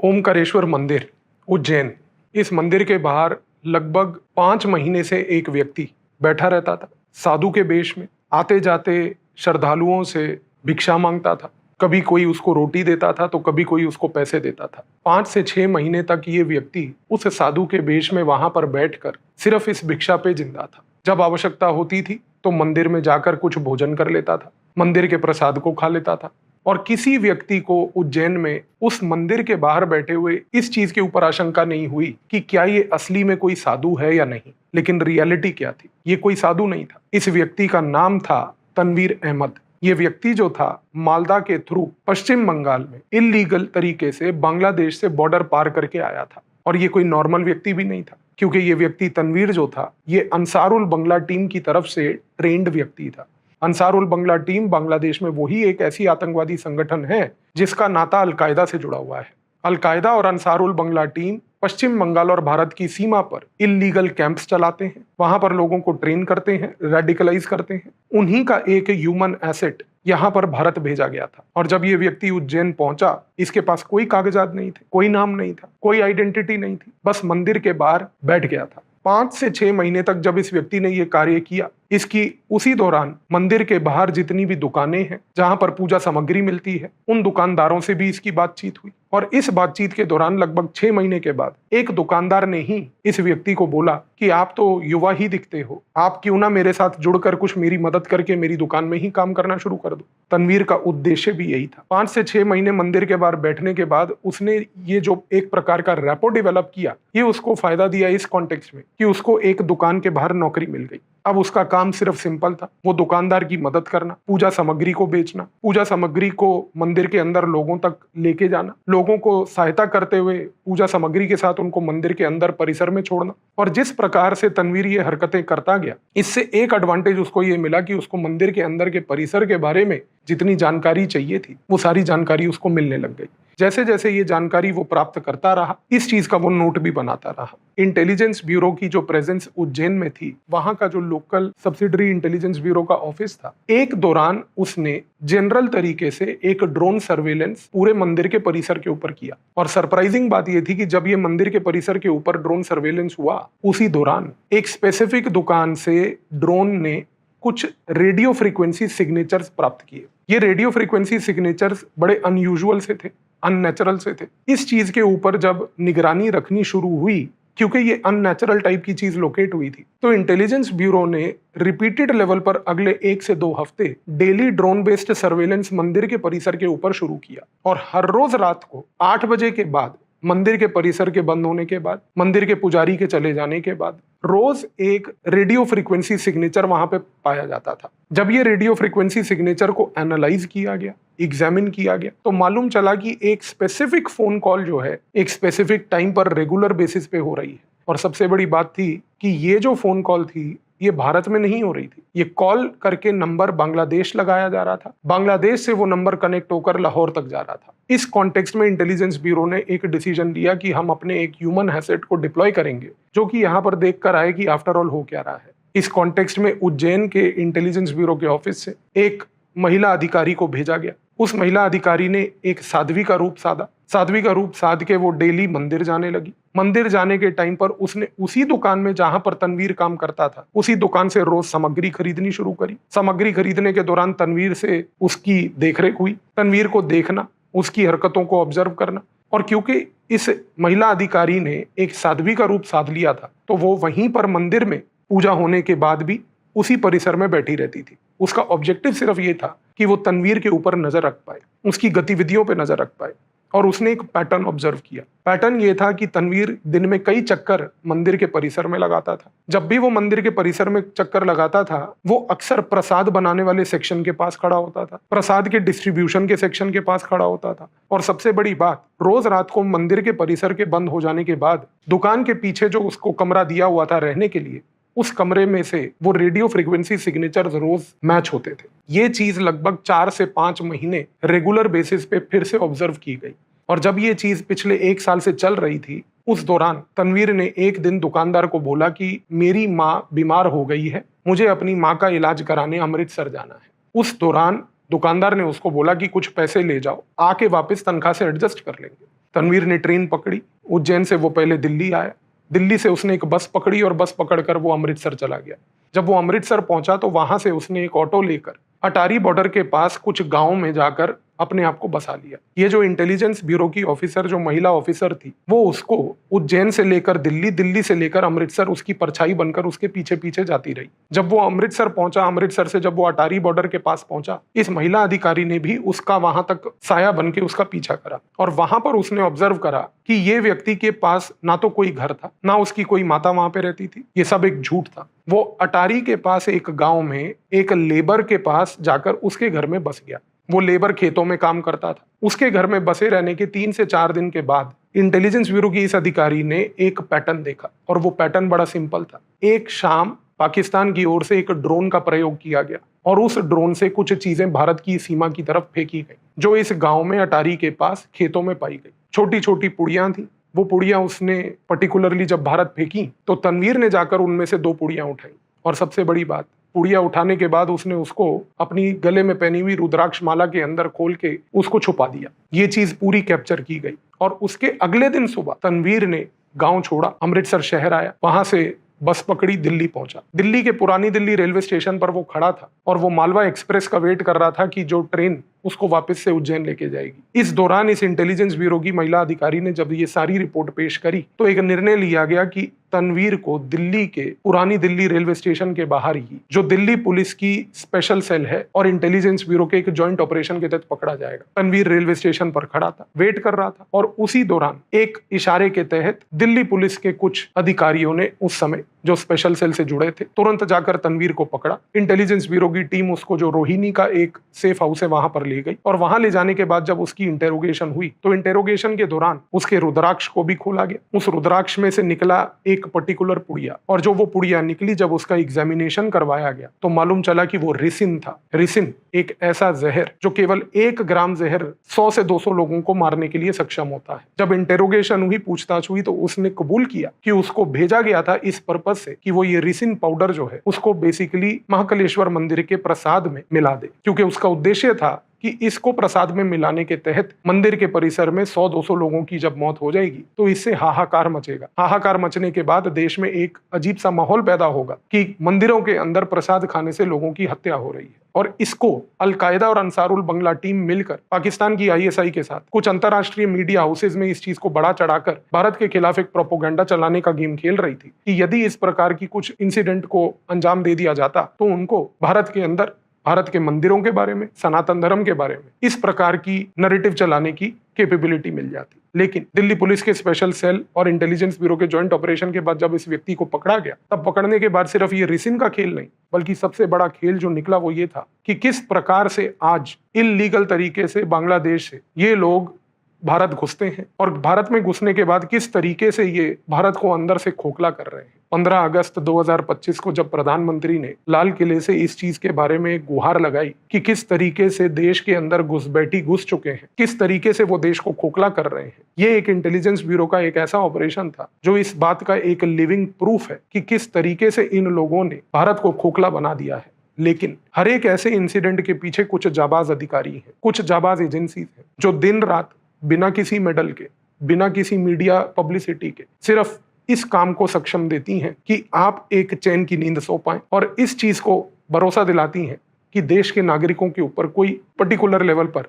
ओमकारेश्वर मंदिर, उज्जैन। इस मंदिर के बाहर लगभग 5 महीने से एक व्यक्ति बैठा रहता था, साधु के वेश में। आते जाते श्रद्धालुओं से भिक्षा मांगता था। कभी कोई उसको रोटी देता था तो कभी कोई उसको पैसे देता था। 5 से 6 महीने तक ये व्यक्ति उस साधु के वेश में वहां पर बैठकर सिर्फ इस भिक्षा पे जिंदा था। जब आवश्यकता होती थी तो मंदिर में जाकर कुछ भोजन कर लेता था, मंदिर के प्रसाद को खा लेता था। और किसी व्यक्ति को उज्जैन में उस मंदिर के बाहर बैठे हुए इस चीज के ऊपर आशंका नहीं हुई कि क्या ये असली में कोई साधु है या नहीं। लेकिन रियलिटी क्या थी? ये कोई साधु नहीं था। इस व्यक्ति का नाम था तनवीर अहमद। ये व्यक्ति जो था मालदा के थ्रू पश्चिम बंगाल में इलीगल तरीके से बांग्लादेश से बॉर्डर पार करके आया था। और ये कोई नॉर्मल व्यक्ति भी नहीं था, क्योंकि ये व्यक्ति तनवीर जो था ये अंसारुल बंगला टीम की तरफ से ट्रेंड व्यक्ति था। अंसारुल बंगला टीम बांग्लादेश में वही एक ऐसी आतंकवादी संगठन है जिसका नाता अलकायदा से जुड़ा हुआ है। अलकायदा और अंसारुल बंगला टीम पश्चिम बंगाल और भारत की सीमा पर इल्लीगल कैंप्स चलाते हैं, वहां पर लोगों को ट्रेन करते हैं, रेडिकलाइज करते हैं। उन्हीं का एक ह्यूमन एसेट यहां पर भारत भेजा गया था। और जब ये व्यक्ति उज्जैन पहुंचा, इसके पास कोई कागजात नहीं थे, कोई नाम नहीं था, कोई आइडेंटिटी नहीं थी, बस मंदिर के बाहर बैठ गया था। 5 से 6 महीने तक जब इस व्यक्ति ने ये कार्य किया, इसकी उसी दौरान मंदिर के बाहर जितनी भी दुकानें हैं जहां पर पूजा सामग्री मिलती है, उन दुकानदारों से भी इसकी बातचीत हुई। और इस बातचीत के दौरान लगभग 6 महीने के बाद एक दुकानदार ने ही इस व्यक्ति को बोला कि आप तो युवा ही दिखते हो, आप क्यों ना मेरे साथ जुड़कर कुछ मेरी मदद करके मेरी दुकान में ही काम करना शुरू कर दो। तनवीर का उद्देश्य भी यही था। 5 से 6 महीने मंदिर के बाहर बैठने के बाद उसने ये जो एक प्रकार का रैपो डेवलप किया, ये उसको फायदा दिया इस कॉन्टेक्स्ट में कि उसको एक दुकान के बाहर नौकरी मिल गई। अब उसका काम सिर्फ सिंपल था, वो दुकानदार की मदद करना, पूजा सामग्री को बेचना, पूजा सामग्री को मंदिर के अंदर लोगों तक लेके जाना, लोगों को सहायता करते हुए पूजा सामग्री के साथ उनको मंदिर के अंदर परिसर में छोड़ना। और जिस प्रकार से तनवीर ये हरकतें करता गया, इससे एक एडवांटेज उसको ये मिला कि उसको मंदिर के अंदर के परिसर के बारे में जितनी जानकारी चाहिए थी वो सारी जानकारी उसको मिलने लग गई। जैसे जैसे ये जानकारी वो प्राप्त करता रहा, इस चीज का वो नोट भी बनाता रहा। इंटेलिजेंस ब्यूरो की जो प्रेजेंस उज्जैन में थी, वहां का जो लोकल सब्सिडरी इंटेलिजेंस ब्यूरो का ऑफिस था, एक दौरान उसने जनरल तरीके से एक ड्रोन सर्वेलेंस पूरे मंदिर के परिसर के ऊपर किया। और सरप्राइजिंग बात यह थी कि जब ये मंदिर के परिसर के ऊपर ड्रोन सर्वेलेंस हुआ, उसी दौरान एक स्पेसिफिक दुकान से ड्रोन ने कुछ रेडियो फ्रीक्वेंसी सिग्नेचर्स प्राप्त किए। ये रेडियो फ्रीक्वेंसी सिग्नेचर्स बड़े अनयूजुअल से थे, अननेचुरल से थे। इस चीज के ऊपर जब निगरानी रखनी शुरू हुई, क्योंकि ये अननेचुरल टाइप की चीज लोकेट हुई थी, तो इंटेलिजेंस ब्यूरो ने रिपीटेड लेवल पर अगले 1 से 2 हफ्ते डेली ड्रोन बेस्ड सर्वेलेंस मंदिर के परिसर के ऊपर शुरू किया। और हर रोज रात को 8 बजे के बाद, मंदिर के परिसर के बंद होने के बाद, मंदिर के पुजारी के चले जाने के बाद, रोज एक रेडियो फ्रीक्वेंसी सिग्नेचर वहां पे पाया जाता था। जब ये रेडियो फ्रीक्वेंसी सिग्नेचर को एनालाइज किया गया, एग्जामिन किया गया, तो मालूम चला कि एक स्पेसिफिक फोन कॉल जो है एक स्पेसिफिक टाइम पर रेगुलर बेसिस पे हो रही है। और सबसे बड़ी बात थी कि ये जो फोन कॉल थी ये भारत में नहीं हो रही थी। ये कॉल करके नंबर बांग्लादेश लगाया जा रहा था, बांग्लादेश से वो नंबर कनेक्ट होकर लाहौर तक जा रहा था। इस कॉन्टेक्स्ट में इंटेलिजेंस ब्यूरो ने एक डिसीजन लिया कि हम अपने एक ह्यूमन एसेट को डिप्लॉय करेंगे, जो कि यहाँ पर देख कर आए कि आफ्टर ऑल हो क्या रहा है। इस कॉन्टेक्स्ट में उज्जैन के इंटेलिजेंस ब्यूरो के ऑफिस से एक महिला अधिकारी को भेजा गया। उस महिला अधिकारी ने एक साध्वी का रूप साधा। साध्वी का रूप साध के वो डेली मंदिर जाने लगी। मंदिर जाने के टाइम पर उसने उसी दुकान में जहां पर तनवीर काम करता था, उसी दुकान से रोज सामग्री खरीदनी शुरू करी। सामग्री खरीदने के दौरान तनवीर से उसकी देखरेख हुई, तनवीर को देखना, उसकी हरकतों को ऑब्जर्व करना। और क्योंकि इस महिला अधिकारी ने एक साध्वी का रूप साध लिया था, तो वो वहीं पर मंदिर में पूजा होने के बाद भी उसी परिसर में बैठी रहती थी। उसका ऑब्जेक्टिव सिर्फ ये था कि वो तनवीर के ऊपर नजर रख पाए, उसकी गतिविधियों पे नजर रख पाए। और उसने एक पैटर्न ऑब्जर्व किया। पैटर्न ये था कि तनवीर दिन में कई चक्कर मंदिर के परिसर में लगाता था। जब भी वो मंदिर के परिसर में चक्कर लगाता था, वो अक्सर प्रसाद बनाने वाले सेक्शन के पास खड़ा होता था, प्रसाद के डिस्ट्रीब्यूशन के सेक्शन के पास खड़ा होता था। और सबसे बड़ी बात, रोज रात को मंदिर के परिसर के बंद हो जाने के बाद दुकान के पीछे जो उसको कमरा दिया हुआ था रहने के लिए, उस कमरे में से वो रेडियो फ्रीक्वेंसी सिग्नेचर्स रोज मैच होते थे। ये चीज लगभग 4 से 5 महीने रेगुलर बेसिस पे फिर से ऑब्जर्व की गई। और जब ये चीज पिछले 1 साल से चल रही थी, उस दौरान तनवीर ने एक दिन दुकानदार को बोला कि मेरी माँ बीमार हो गई है, मुझे अपनी माँ का इलाज कराने अमृतसर जाना है। उस दौरान दुकानदार ने उसको बोला कि कुछ पैसे ले जाओ, आके वापस तनख्वाह से एडजस्ट कर लेंगे। तनवीर ने ट्रेन पकड़ी, उज्जैन से वो पहले दिल्ली आया, दिल्ली से उसने एक बस पकड़ी और बस पकड़कर वो अमृतसर चला गया। जब वो अमृतसर पहुंचा तो वहां से उसने एक ऑटो लेकर अटारी बॉर्डर के पास कुछ गांव में जाकर अपने आप को बसा लिया। ये जो इंटेलिजेंस ब्यूरो की ऑफिसर, जो महिला ऑफिसर थी, वो उसको उज्जैन से लेकर दिल्ली, दिल्ली से लेकर अमृतसर उसकी परछाई बनकर उसके पीछे पीछे जाती रही। जब वो अमृतसर पहुंचा, अमृतसर से जब वो अटारी बॉर्डर के पास पहुंचा, इस महिला अधिकारी ने भी उसका वहां तक साया बन के उसका पीछा करा और वहां पर उसने ऑब्जर्व करा कि ये व्यक्ति के पास ना तो कोई घर था, ना उसकी कोई माता वहां पे रहती थी। ये सब एक झूठ था। वो अटारी के पास एक गांव में एक लेबर के पास जाकर उसके घर में बस गया। वो लेबर खेतों में काम करता था। उसके घर में बसे रहने के 3 से 4 दिन के बाद इंटेलिजेंस ब्यूरो की इस अधिकारी ने एक पैटर्न देखा और वो पैटर्न बड़ा सिंपल था। एक शाम पाकिस्तान की ओर से एक ड्रोन का प्रयोग किया गया और उस ड्रोन से कुछ चीजें भारत की सीमा की तरफ फेंकी गई, जो इस गांव में अटारी के पास खेतों में पाई गई। छोटी छोटी पुड़ियां थी। वो पुड़ियां उसने पर्टिकुलरली जब भारत फेंकी तो तनवीर ने जाकर उनमें से 2 पुड़ियां उठाई और सबसे बड़ी बात, पुड़िया उठाने के बाद उसने उसको अपनी गले में पहनी हुई रुद्राक्ष माला के अंदर खोल के उसको छुपा दिया। ये चीज पूरी कैप्चर की गई और उसके अगले दिन सुबह तनवीर ने गांव छोड़ा, अमृतसर शहर आया, वहां से बस पकड़ी, दिल्ली पहुंचा। दिल्ली के पुरानी दिल्ली रेलवे स्टेशन पर वो खड़ा था और वो मालवा एक्सप्रेस का वेट कर रहा था कि जो ट्रेन उसको वापस से उज्जैन लेके जाएगी। इस दौरान इस इंटेलिजेंस ब्यूरो की महिला अधिकारी ने जब ये सारी रिपोर्ट पेश करी तो एक निर्णय लिया गया कि तनवीर को दिल्ली के पुरानी दिल्ली रेलवे स्टेशन के बाहर ही, जो दिल्ली पुलिस की स्पेशल सेल है और इंटेलिजेंस ब्यूरो के एक जॉइंट ऑपरेशन के तहत पकड़ा जाएगा। तनवीर रेलवे स्टेशन पर खड़ा था, वेट कर रहा था और उसी दौरान एक इशारे के तहत दिल्ली पुलिस के कुछ अधिकारियों ने उस समय जो स्पेशल सेल से जुड़े थे तुरंत जाकर तनवीर को पकड़ा। इंटेलिजेंस ब्यूरो की टीम उसको जो रोहिणी का एक सेफ हाउस है वहां पर ले गई और वहां ले जाने के बाद जब उसकी इंटेरोगेशन हुई तो इंटेरोगेशन के दौरान उसके रुद्राक्ष को भी खोला गया। उस रुद्राक्ष में से निकला एक पर्टिकुलर पुड़िया और जो वो पुड़िया निकली, जब उसका एग्जामिनेशन करवाया गया तो मालूम चला कि वो रिसिन था। रिसिन एक ऐसा जहर जो केवल 1 ग्राम जहर 100 से 200 लोगों को मारने के लिए सक्षम होता है। जब इंटेरोगेशन हुई, पूछताछ हुई तो उसने कबूल किया कि उसको भेजा गया था इस पर्पज से कि वो ये रिसिन पाउडर जो है उसको बेसिकली महाकालेश्वर मंदिर के प्रसाद में मिला दे, क्योंकि उसका उद्देश्य था कि इसको प्रसाद में मिलाने के तहत मंदिर के परिसर में 100-200 लोगों की जब मौत हो जाएगी तो इससे हाहाकार मचेगा। हाहाकार मचने के बाद देश में एक अजीब सा माहौल पैदा होगा कि मंदिरों के अंदर प्रसाद खाने से लोगों की हत्या हो रही है। और इसको अल-कायदा और अंसारुल बंगला टीम मिलकर पाकिस्तान की ISI के साथ कुछ अंतरराष्ट्रीय मीडिया हाउसेज में इस चीज को बढ़ा चढ़ाकर भारत के खिलाफ एक प्रोपोगंडा चलाने का गेम खेल रही थी कि यदि इस प्रकार की कुछ इंसिडेंट को अंजाम दे दिया जाता तो उनको भारत के अंदर, भारत के मंदिरों के बारे में, सनातन धर्म के बारे में इस प्रकार की नैरेटिव चलाने की कैपेबिलिटी मिल जाती। लेकिन दिल्ली पुलिस के स्पेशल सेल और इंटेलिजेंस ब्यूरो के जॉइंट ऑपरेशन के बाद जब इस व्यक्ति को पकड़ा गया, तब पकड़ने के बाद सिर्फ ये रिसिन का खेल नहीं बल्कि सबसे बड़ा खेल जो निकला वो ये था कि किस प्रकार से आज इल्लीगल तरीके से बांग्लादेश से ये लोग भारत घुसते हैं और भारत में घुसने के बाद किस तरीके से ये भारत को अंदर से खोखला कर रहे हैं। 15 अगस्त 2025 को जब प्रधानमंत्री ने लाल किले से इस चीज के बारे में गुहार लगाई कि किस तरीके से देश के अंदर घुसपैठी घुस चुके हैं, किस तरीके से वो देश को खोखला कर रहे हैं, ये एक इंटेलिजेंस ब्यूरो का एक ऐसा ऑपरेशन था जो इस बात का एक लिविंग प्रूफ है कि किस तरीके से इन लोगों ने भारत को खोखला बना दिया है। लेकिन हर एक ऐसे इंसिडेंट के पीछे कुछ जाबाज अधिकारी हैं, कुछ जाबाज एजेंसीज हैं जो दिन रात बिना किसी मेडल के, बिना किसी मीडिया पब्लिसिटी के सिर्फ इस काम को सक्षम देती हैं कि आप एक चैन की नींद सो पाएं और इस चीज को भरोसा दिलाती हैं कि देश के नागरिकों के ऊपर कोई पर्टिकुलर लेवल पर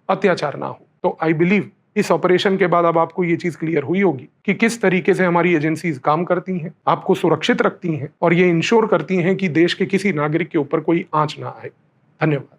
अत्याचार ना हो। तो आई बिलीव इस ऑपरेशन के बाद अब आपको ये चीज क्लियर हुई होगी कि किस तरीके से हमारी एजेंसीज काम करती हैं, आपको सुरक्षित रखती हैं और ये इंश्योर करती हैं कि देश के किसी नागरिक के ऊपर कोई आंच ना आए। धन्यवाद।